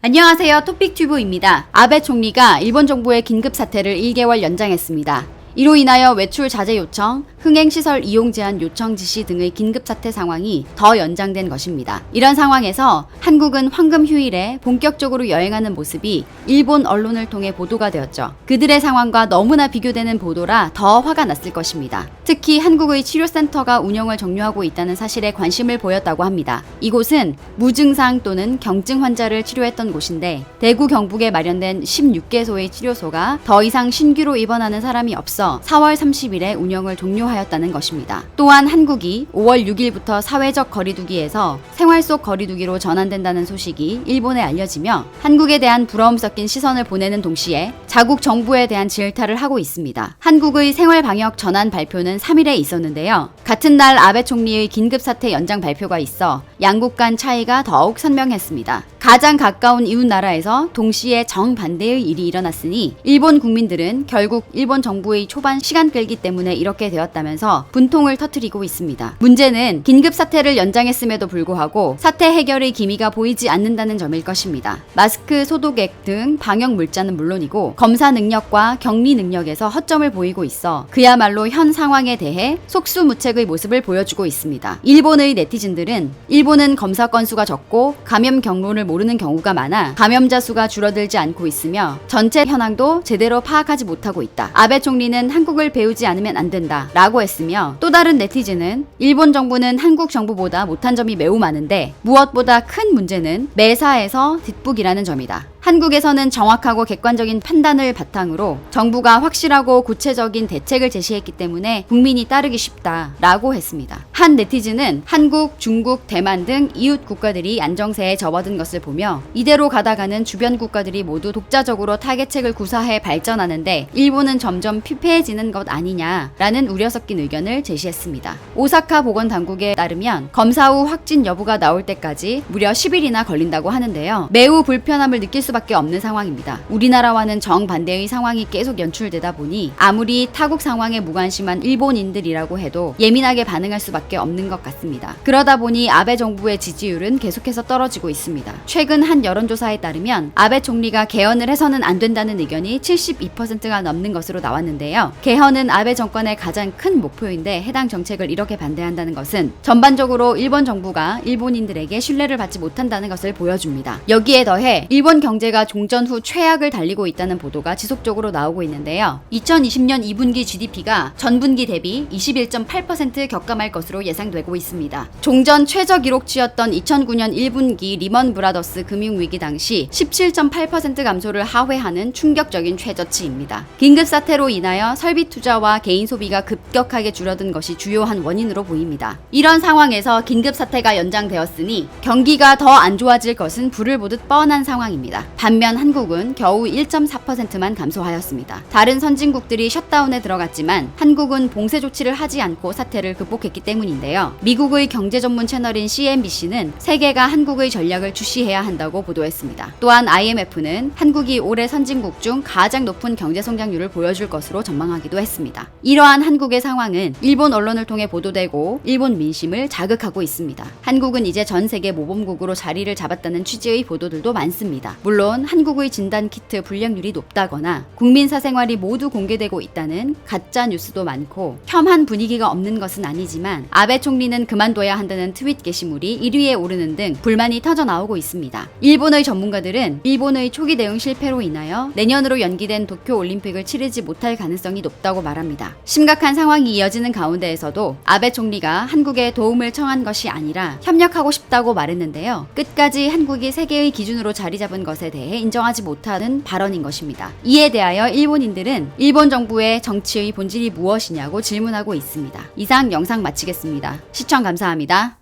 안녕하세요. 토픽튜브입니다. 아베 총리가 일본 정부의 긴급 사태를 1개월 연장했습니다. 이로 인하여 외출 자제 요청, 흥행시설 이용 제한 요청 지시 등의 긴급 사태 상황이 더 연장된 것입니다. 이런 상황에서 한국은 황금 휴일에 본격적으로 여행하는 모습이 일본 언론을 통해 보도가 되었죠. 그들의 상황과 너무나 비교되는 보도라 더 화가 났을 것입니다. 특히 한국의 치료센터가 운영을 종료하고 있다는 사실에 관심을 보였다고 합니다. 이곳은 무증상 또는 경증 환자를 치료했던 곳인데 대구 경북에 마련된 16개소의 치료소가 더 이상 신규로 입원하는 사람이 없어 4월 30일에 운영을 종료하였다는 것입니다. 또한 한국이 5월 6일부터 사회적 거리두기에서 생활 속 거리두기로 전환된다는 소식이 일본에 알려지며 한국에 대한 부러움 섞인 시선을 보내는 동시에 자국 정부에 대한 질타를 하고 있습니다. 한국의 생활 방역 전환 발표는 3일에 있었는데요. 같은 날 아베 총리의 긴급사태 연장 발표가 있어 양국 간 차이가 더욱 선명했습니다. 가장 가까운 이웃 나라에서 동시에 정반대의 일이 일어났으니 일본 국민들은 결국 일본 정부의 초반 시간 끌기 때문에 이렇게 되었다면서 분통을 터뜨리고 있습니다. 문제는 긴급사태를 연장했음에도 불구하고 사태 해결의 기미가 보이지 않는다는 점일 것입니다. 마스크 소독액 등 방역 물자는 물론이고 검사 능력과 격리 능력에서 허점을 보이고 있어 그야말로 현 상황에 대해 속수무책의 모습을 보여주고 있습니다. 일본의 네티즌들은 일본은 검사 건수가 적고 감염 경로를 모르는 경우가 많아 감염자 수가 줄어들지 않고 있으며 전체 현황도 제대로 파악하지 못하고 있다. 아베 총리는 한국을 배우지 않으면 안 된다 라고 했으며 또 다른 네티즌은 일본 정부는 한국 정부보다 못한 점이 매우 많은데 무엇보다 큰 문제는 매사에서 뒷북이라는 점이다. 한국에서는 정확하고 객관적인 판단을 바탕으로 정부가 확실하고 구체적인 대책을 제시했기 때문에 국민이 따르기 쉽다 라고 했습니다. 한 네티즌은 한국, 중국, 대만 등 이웃 국가들이 안정세에 접어든 것을 보며 이대로 가다가는 주변 국가들이 모두 독자적으로 타겟책을 구사해 발전하는데 일본은 점점 피폐해지는 것 아니냐라는 우려 섞인 의견을 제시했습니다. 오사카 보건당국에 따르면 검사 후 확진 여부가 나올 때까지 무려 10일이나 걸린다고 하는데요. 매우 불편함을 느낄 수밖에 없는 상황입니다. 우리나라와는 정반대의 상황이 계속 연출되다 보니 아무리 타국 상황에 무관심한 일본인들이라고 해도 예민하게 반응할 수밖에 없는 것 같습니다. 그러다 보니 아베 정부의 지지율은 계속해서 떨어지고 있습니다. 최근 한 여론조사에 따르면 아베 총리가 개헌을 해서는 안 된다는 의견이 72%가 넘는 것으로 나왔는데요. 개헌은 아베 정권의 가장 큰 목표인데 해당 정책을 이렇게 반대한다는 것은 전반적으로 일본 정부가 일본인들에게 신뢰를 받지 못한다는 것을 보여줍니다. 여기에 더해 일본 경제가 종전 후 최악을 달리고 있다는 보도가 지속적으로 나오고 있는데요. 2020년 2분기 GDP가 전분기 대비 21.8% 격감할 것으로 예상되고 있습니다. 종전 최저 기록치였던 2009년 1분기 리먼 브라더스 금융위기 당시 17.8% 감소를 하회하는 충격적인 최저치입니다. 긴급사태로 인하여 설비 투자와 개인 소비가 급격하게 줄어든 것이 주요한 원인으로 보입니다. 이런 상황에서 긴급사태가 연장되었으니 경기가 더 안 좋아질 것은 불을 보듯 뻔한 상황입니다. 반면 한국은 겨우 1.4%만 감소하였습니다. 다른 선진국들이 셧다운에 들어갔지만 한국은 봉쇄 조치를 하지 않고 사태를 극복했기 때문인데요. 미국의 경제 전문 채널인 CNBC는 세계가 한국의 전략을 주시해야 한다고 보도했습니다. 또한 IMF는 한국이 올해 선진국 중 가장 높은 경제 성장률을 보여줄 것으로 전망하기도 했습니다. 이러한 한국의 상황은 일본 언론을 통해 보도되고 일본 민심을 자극하고 있습니다. 한국은 이제 전 세계 모범국으로 자리를 잡았다는 취지의 보도들도 많습니다. 물론 한국의 진단키트 불량률이 높다거나 국민 사생활이 모두 공개되고 있다는 가짜 뉴스도 많고 혐한 분위기가 없는 것은 아니지만 아베 총리는 그만둬야 한다는 트윗 게시물이 1위에 오르는 등 불만이 터져나오고 있습니다. 일본의 전문가들은 일본의 초기 대응 실패로 인하여 내년으로 연기된 도쿄올림픽을 치르지 못할 가능성이 높다고 말합니다. 심각한 상황이 이어지는 가운데에서도 아베 총리가 한국에 도움을 청한 것이 아니라 협력하고 싶다고 말했는데요. 끝까지 한국이 세계의 기준으로 자리 잡은 것에 대해 인정하지 못하는 발언인 것입니다. 이에 대하여 일본인들은 일본 정부의 정치의 본질이 무엇이냐고 질문하고 있습니다. 이상 영상 마치겠습니다. 시청 감사합니다.